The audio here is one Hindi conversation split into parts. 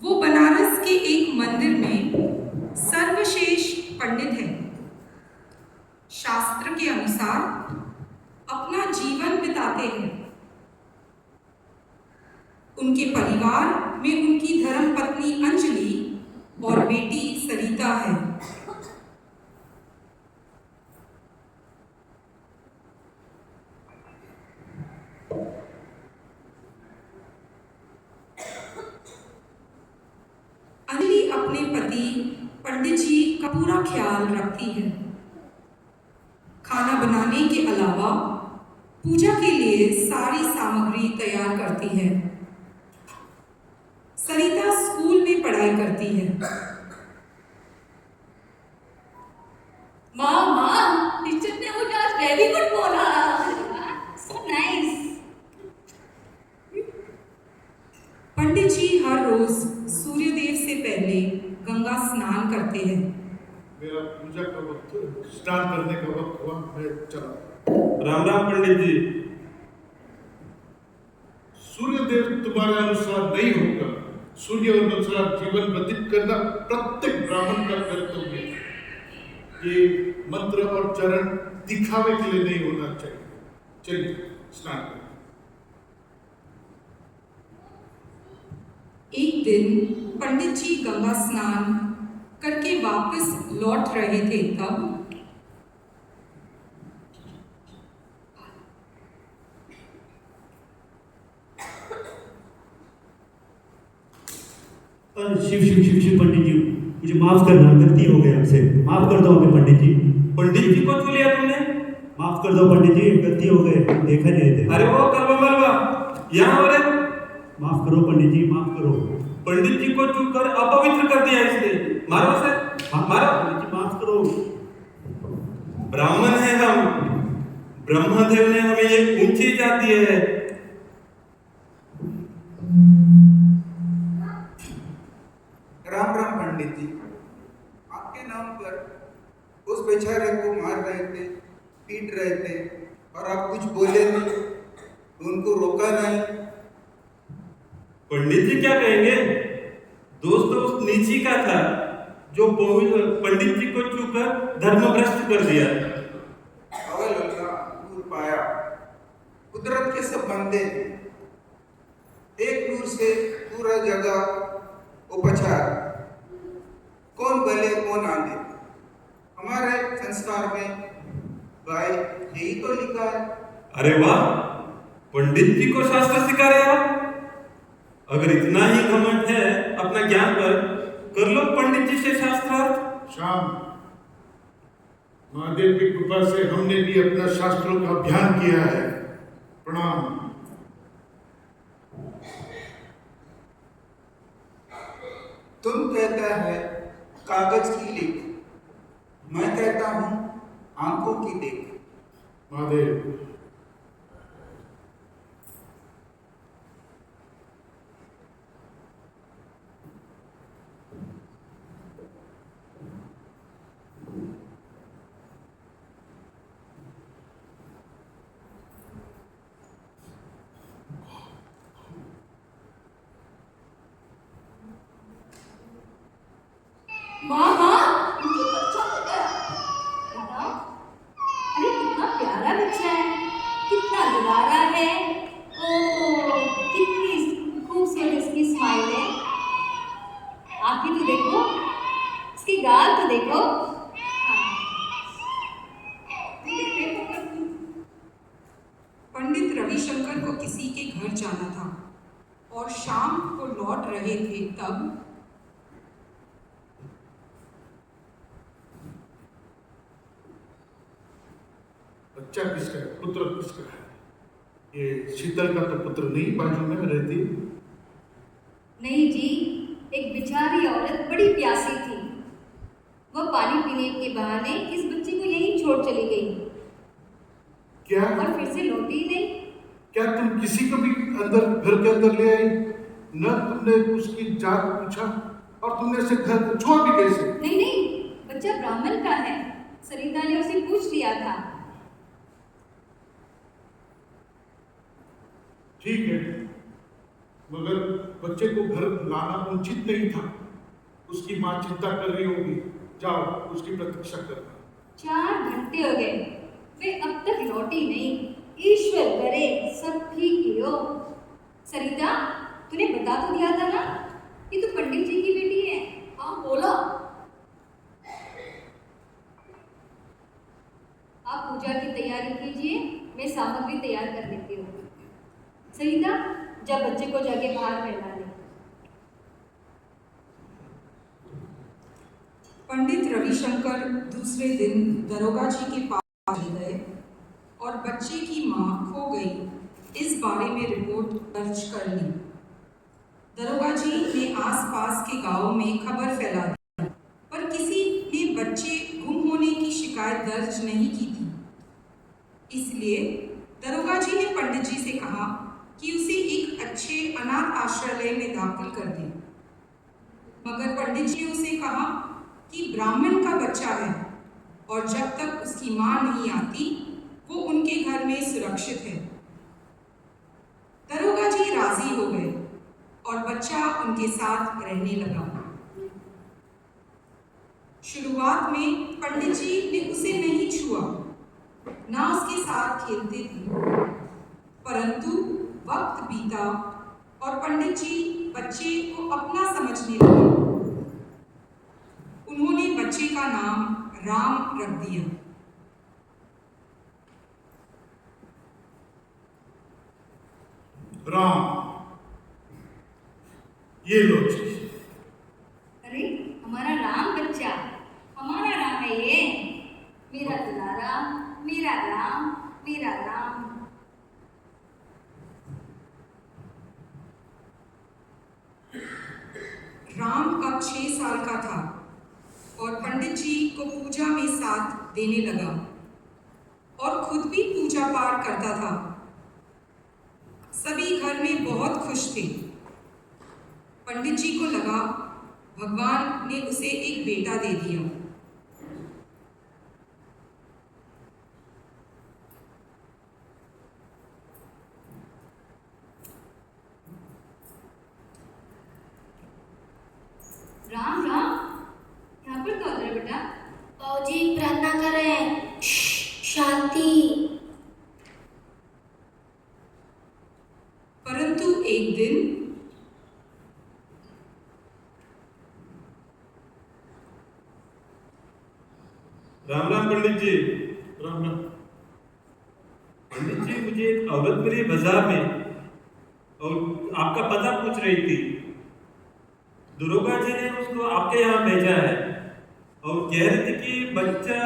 वो बनारस के एक मंदिर में सर्वश्रेष्ठ पंडित है। शास्त्र के अनुसार अपना जीवन बिताते हैं। उनके परिवार में उनकी धर्मपत्नी अंजलि और बेटी सरिता है। अंजलि अपने पति पंडित जी का पूरा ख्याल रखती है। खाना बनाने के अलावा पूजा के लिए सारी सामग्री तैयार करती है। सरिता स्कूल में पढ़ाई करती है। माँ, टीचर ने मुझे आज वेरी गुड बोला। So nice. पंडित जी हर रोज सूर्यदेव से पहले गंगा स्नान करते हैं। मेरा पूजा का वक्त, स्नान करने का वक्त हुआ, मैं चला। राम राम पंडित जी। सूर्यदेव तुम्हारे अनुसार नहीं होगा। सूर्य अनुसार जीवन व्यतीत करना प्रत्येक ब्राह्मण का कर्तव्य है। ये मंत्र और चरण दिखावे के लिए नहीं होना चाहिए। चलिए स्नान करें। एक दिन पंडित जी गंगा स्नान करके वापस लौट रहे थे, तब शिव शिव शिव शिव पंडित जी, मुझे माफ करना, गलती हो गई हमसे, माफ कर दो हमें पंडित जी। पंडित जी को छू लिया तुमने? माफ कर दो पंडित जी, गलती हो गई, देखा नहीं थे। अरे वो करवा मलवा यहाँ हो रहे। माफ करो पंडित जी, माफ करो। पंडित जी को छू कर अपवित्र कर दिया इसने। मारो सर, मारो। पंडित जी माफ करो। ब्राह्मण है हम, ब्रह्मदेव ने हमें ये ऊंची जात दी है। राम राम पंडित जी, आपके नाम पर उस बेचारे को मार रहे थे, पीट रहे थे, और आप कुछ बोले नहीं, उनको रोका नहीं। पंडित जी क्या कहेंगे? दोस्त तो उस नीची का था जो पंडित जी को छूकर धर्मभ्रष्ट कर दिया। अवल अल्लाह नूर पाया, कुदरत के सब बंदे, एक नूर से पूरा जगह उपचार, कौन भले कौन आंधे। हमारे संस्कार में भाई यही तो लिखा है। अरे वाह, पंडित जी को शास्त्र सिखा रहे हो। अगर इतना ही घमंड है अपना ज्ञान पर, कर लो पंडित जी से शास्त्रार्थ। शाम, महादेव की कृपा से हमने भी अपना शास्त्रों का अध्ययन किया है। प्रणाम। तुम कहता है कागज की लिख, मैं कहता हूं आंखों की देख। महादेव, माँ, उनकी बच्चा हो गया। बेटा, अरे कितना प्यारा बच्चा है, कितना दुलारा है। ओह, कितनी खूबसूरत इसकी स्माइल है। आंखें तो देखो, इसके गाल तो देखो। पंडित रविशंकर को किसी के घर जाना था और शाम को लौट रहे थे, तब बच्चा किसका है? पुत्र किसका है? ये शीतल का तो पुत्र नहीं बाजू में रहती। नहीं जी, एक बेचारी औरत बड़ी प्यासी थी। वह पानी पीने के बहाने इस बच्चे को यहीं छोड़ चली गई क्या और फिर से लौटी ही नहीं। क्या तुम किसी को भी अंदर, घर के अंदर ले आई? न तुमने उसकी जात पूछा, और तुमने इसे घर को छोड़ भी कैसे? नहीं नहीं, बच्चा ब्राह्मण का है। सरिता ने उसे पूछ लिया था। ठीक है, मगर बच्चे को घर लाना उचित नहीं था। उसकी माँ चिंता कर रही होगी, जाओ उसकी प्रतीक्षा करना। 4 घंटे हो गए, वे अब तक लौटी नहीं। ईश्वर करे सब ठीक ही हो। सरिता, तूने बता तो दिया था ना कि तू पंडित जी की बेटी है? हाँ बोला। आप पूजा की तैयारी कीजिए, मैं सामग्री तैयार कर लेती हूँ। सरिता, जब बच्चे को जाके बाहर फैला ले। पंडित रविशंकर दूसरे दिन दरोगा जी के पास चले गए और बच्चे की मां खो गई इस बारे में रिपोर्ट दर्ज कर ली। दरोगा जी ने आसपास के गांवों में खबर फैला दी, पर किसी ने बच्चे गुम होने की शिकायत दर्ज नहीं की थी। इसलिए दरोगा जी ने पंडित जी से कहा कि उसे एक अच्छे अनाथ आश्रय में दाखिल कर दें। मगर पंडित जी ने उसे कहा कि ब्राह्मण का बच्चा है और जब तक उसकी मां नहीं आती वो उनके घर में सुरक्षित है। दरोगा जी राजी हो गए और बच्चा उनके साथ रहने लगा। शुरुआत में पंडित जी ने उसे नहीं छुआ, ना उसके साथ खेलते थे, परंतु वक्त बीता और पंडित जी बच्चे को अपना समझने लगे। उन्होंने बच्चे का नाम राम रख दिया। राम, ये लो जी। अरे हमारा राम बच्चा, हमारा राम है ये। मेरा दुलारा, मेरा राम, मेरा राम। राम अब 6 साल का था और पंडित जी को पूजा में साथ देने लगा और खुद भी पूजा पाठ करता था। सभी घर में बहुत खुश थे। पंडित जी को लगा भगवान ने उसे एक बेटा दे दिया। राम राम, यहाँ पर क्या हो रहा है बेटा? बाबूजी प्रार्थना कर रहे हैं। शांति। परंतु एक दिन राम राम पंडित जी। राम राम। पंडित जी, मुझे एक औरत मिली बाजार में और आपका पता पूछ रही थी। दरोगा जी ने उसको आपके यहाँ भेजा है और कह रही थी कि बच्चा।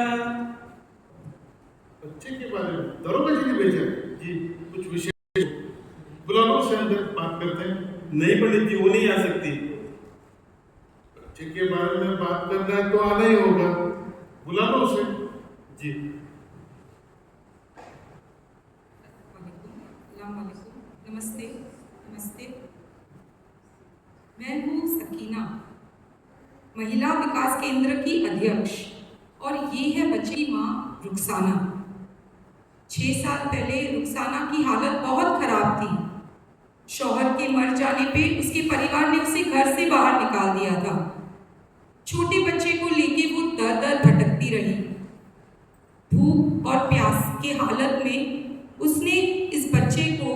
बच्चे के बारे में दरोगा जी ने भेजा है? जी। कुछ विशेष? बुला लो, उसे अंदर बात करते हैं। नहीं पंडित जी, वो नहीं आ सकती। बच्चे के बारे में बात करना है तो आना ही होगा। बुला लो उसे। जी। नमस्ते। नमस्ते। मैं हूँ सकीना, महिला विकास केंद्र की अध्यक्ष, और ये है बच्चे की माँ रुखसाना। 6 साल पहले रुखसाना की हालत बहुत खराब थी। शौहर के मर जाने पे उसके परिवार ने उसे घर से बाहर निकाल दिया था। छोटे बच्चे को लेके वो दर दर भटकती रही। भूख और प्यास के हालत में उसने इस बच्चे को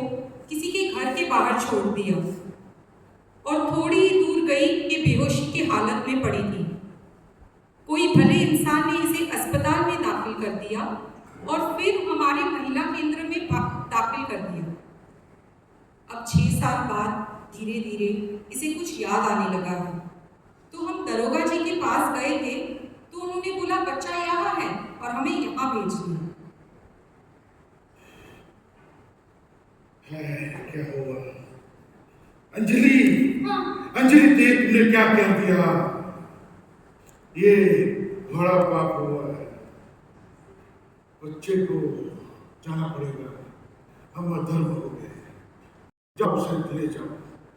किसी के घर के बाहर छोड़ दिया और थोड़ी ही दूर गई कि बेहोशी की हालत में पड़ी थी। कोई भले इंसान ने इसे अस्पताल में दाखिल कर दिया और फिर हमारे महिला केंद्र में दाखिल कर दिया। अब 6 साल बाद धीरे धीरे इसे कुछ याद आने लगा है, तो हम दरोगा जी के पास गए थे तो उन्होंने बोला बच्चा यहाँ है और हमें यहाँ भेज दिया। क्या हुआ? अंजलि, अंजलि देख तुमने क्या कह दिया। ये बड़ा पाप हुआ है। बच्चे को जाना पड़ेगा, हम अधर्म हो गए। जाओ उसे ले जाओ।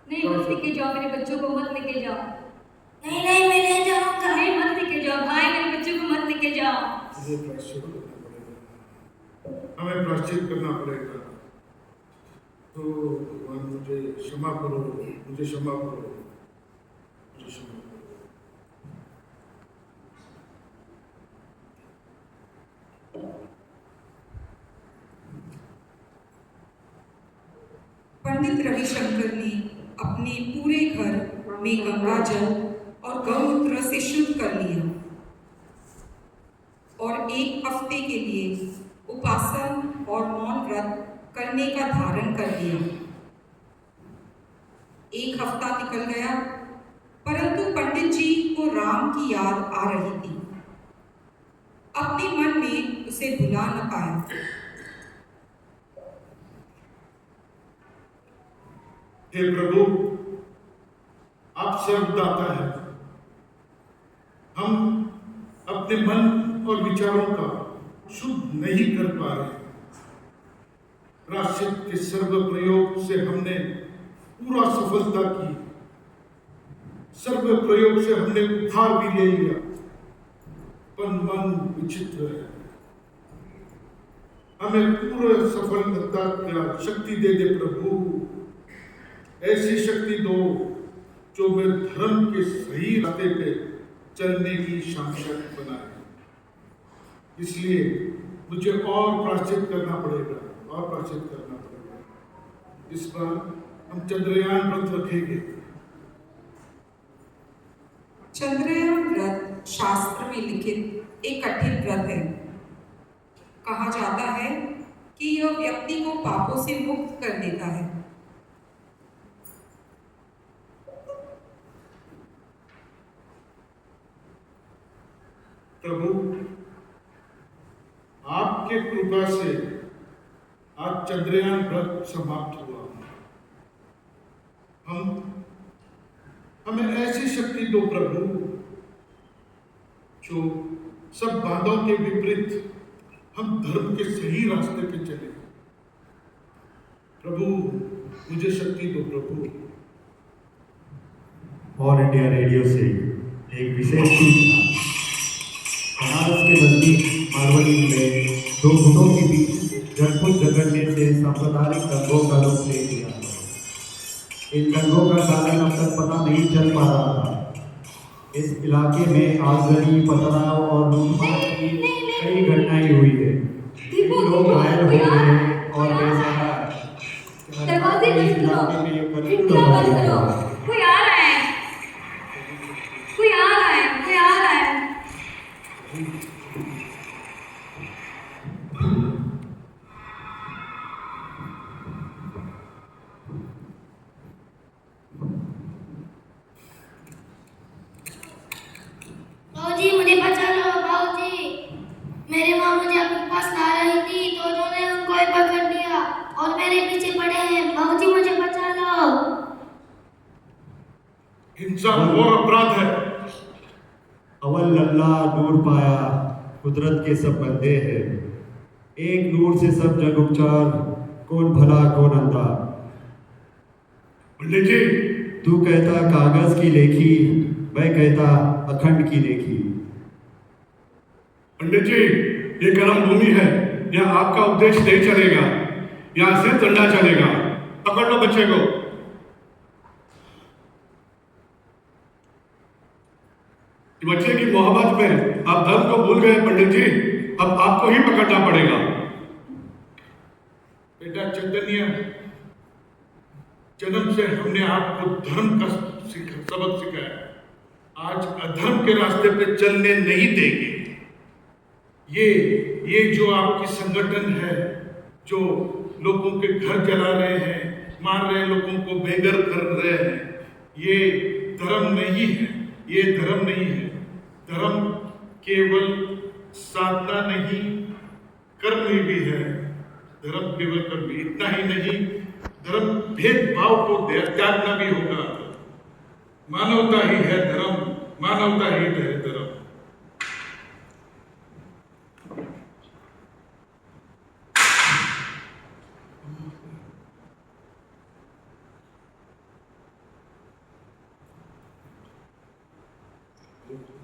नहीं मत लेके जाओ, मेरे बच्चों को मत लेके जाओ। नहीं नहीं, मैं ले जाऊंगा। नहीं मत लेके जाओ भाई, मेरे बच्चों को मत लेके जाओ। हमें प्रायश्चित करना पड़ेगा, हमें प्रायश्चित करना पड़ेगा। तो भगवान मुझे क्षमा करो, मुझे क्षमा करो, मुझे क्षमा करो। पंडित रविशंकर ने अपने पूरे घर में गंगा जल और गौमूत्र से शुद्ध कर लिया और 1 हफ्ते के लिए उपासन और मौन व्रत करने का धारण कर लिया। 1 हफ्ता निकल गया, परंतु पंडित जी को राम की याद आ रही थी। अपने मन में उसे भुला न पाया। हे प्रभु, आप सर्वदाता हैं। हम अपने मन और विचारों का शुद्ध नहीं कर पा रहे। प्रायश्चित के सर्व प्रयोग से हमने पूरा सफलता की, सर्व प्रयोग से हमने उद्धार भी ले लिया, पर मन विचित्र है। हमें पूरे सफलता का शक्ति दे दे प्रभु। ऐसी शक्ति दो जो मैं धर्म के सही रास्ते पे चलने की सामर्थ्य बनाए। इसलिए मुझे और प्रायश्चित करना पड़ेगा, और प्रायश्चित करना पड़ेगा। इस बार हम चंद्रयान व्रत रखेंगे। चंद्रयान व्रत शास्त्र में लिखित एक कठिन व्रत है। कहा जाता है कि यह व्यक्ति को पापों से मुक्त कर देता है। प्रभु, आपके कृपा से आज चंद्रयान व्रत समाप्त हुआ। हमें ऐसी शक्ति दो प्रभु जो सब बातों के विपरीत हम धर्म के सही रास्ते पे चले। प्रभु, मुझे शक्ति दो प्रभु। ऑल इंडिया रेडियो से एक विशेष सूचना। बनारस के नजदीक मारवाड़ी में 2 गुटों के बीच जड़पुट झगड़ने से सांप्रदायिक दंगों का रूप ले लिया। इन दंगों का कारण अब तक पता नहीं चल पा रहा था। इस इलाके में आगजनी, पथराव और लूटमार की कई घटनाएं हुई है। कई लोग घायल हो गए हैं और बेसहारा दरवाजे बंद करो। इलाके में कर्फ्यू खिड़कियां लगा बंद दिया करो। गया है। कोई आ रहा है, कोई आ रहा है, कोई आ रहा है। बाबूजी मुझे बचा लो बाबूजी। मेरे माँ मुझे अपने पास ला रही थी तो उन्होंने उनको ही पकड़ लिया और मेरे पीछे पड़े हैं। बाबूजी मुझे बचा लो। हिंसा और अपराध है। अवल अल्लाह नूर पाया, कुदरत के सब बंदे हैं। एक नूर से सब जग उपचार, कौन भला कौन अंधा। पंडित जी, तू कहता कागज की लेखी, मैं कहता अखंड की लेखी। पंडित जी, ये कर्म भूमि है, यहाँ आपका उपदेश नहीं चलेगा, यहाँ सिर्फ डंडा चलेगा। पकड़ लो बच्चे को। बच्चे की मोहब्बत में आप धर्म को भूल गए पंडित जी, अब आपको ही पकड़ना पड़ेगा। बेटा चैतन्य, जन्म से हमने आपको धर्म का सबक सिखाया। आज अधर्म के रास्ते पे चलने नहीं देंगे। ये जो आपकी संगठन है, जो लोगों के घर जला रहे हैं, मार रहे हैं, लोगों को बेघर कर रहे हैं, ये धर्म नहीं है। ये धर्म नहीं है। धर्म केवल साधना नहीं, कर्म भी है। धर्म केवल कर्म भी, इतना ही नहीं, धर्म भेदभाव को त्यागना भी होगा। मानवता ही है धर्म, मानवता ही है धर्म। Thank you.